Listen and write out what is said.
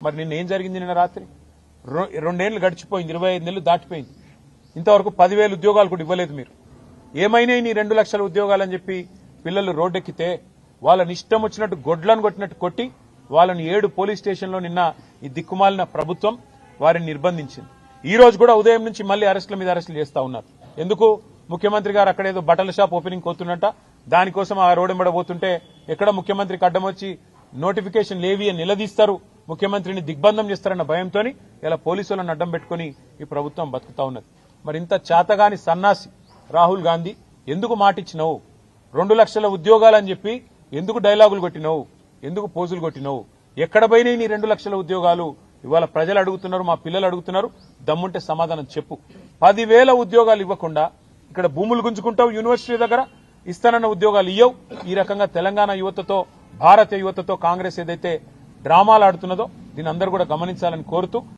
మరి నిన్న ఏం జరిగింది? నిన్న రాత్రి 2 ఏళ్లు గడిచిపోయింది, 25 నెలలు దాటిపోయింది, ఇంతవరకు 10,000 ఉద్యోగాలు కూడా ఇవ్వలేదు మీరు. ఏమైనాయి నీ 2 లక్షల ఉద్యోగాలని చెప్పి పిల్లలు రోడ్డెక్కితే వాళ్ళని ఇష్టం వచ్చినట్టు గొడ్లను కొట్టినట్టు కొట్టి వాళ్ళని 7 పోలీస్ స్టేషన్లో నిన్న ఈ దిక్కుమాలిన ప్రభుత్వం వారిని నిర్బంధించింది. ఈ రోజు కూడా ఉదయం నుంచి మళ్లీ అరెస్టుల మీద అరెస్టులు చేస్తా ఉన్నారు. ఎందుకు? ముఖ్యమంత్రి గారు అక్కడేదో బట్టల షాప్ ఓపెనింగ్ పోతున్నట్ట, దానికోసం ఆ రోడ్డెంబడ పోతుంటే ఎక్కడ ముఖ్యమంత్రికి అడ్డం వచ్చి నోటిఫికేషన్ లేవి అని నిలదీస్తారు, ముఖ్యమంత్రిని దిగ్బంధం చేస్తారన్న భయంతో ఇలా పోలీసులను అడ్డం పెట్టుకుని ఈ ప్రభుత్వం బతుకుతా ఉన్నది. మరి ఇంత చేతగాని సన్నాసి రాహుల్ గాంధీ ఎందుకు మాటిచ్చినావు? 2 లక్షల ఉద్యోగాలని చెప్పి ఎందుకు డైలాగులు కొట్టినావు? ఎందుకు పోజులు కొట్టినావు? ఎక్కడ పోయినాయి నీ 2 లక్షల ఉద్యోగాలు? ఇవాళ ప్రజలు అడుగుతున్నారు, మా పిల్లలు అడుగుతున్నారు, దమ్ముంటే సమాధానం చెప్పు. 10,000 ఉద్యోగాలు ఇవ్వకుండా ఇక్కడ భూములు గుంజుకుంటావు, యూనివర్సిటీ దగ్గర ఇస్తానన్న ఉద్యోగాలు ఇయ్యవు. ఈ రకంగా తెలంగాణ యువతతో, భారత యువతతో కాంగ్రెస్ ఏదైతే డ్రామాలు ఆడుతున్నదో దీని అందరూ కూడా గమనించాలని కోరుతూ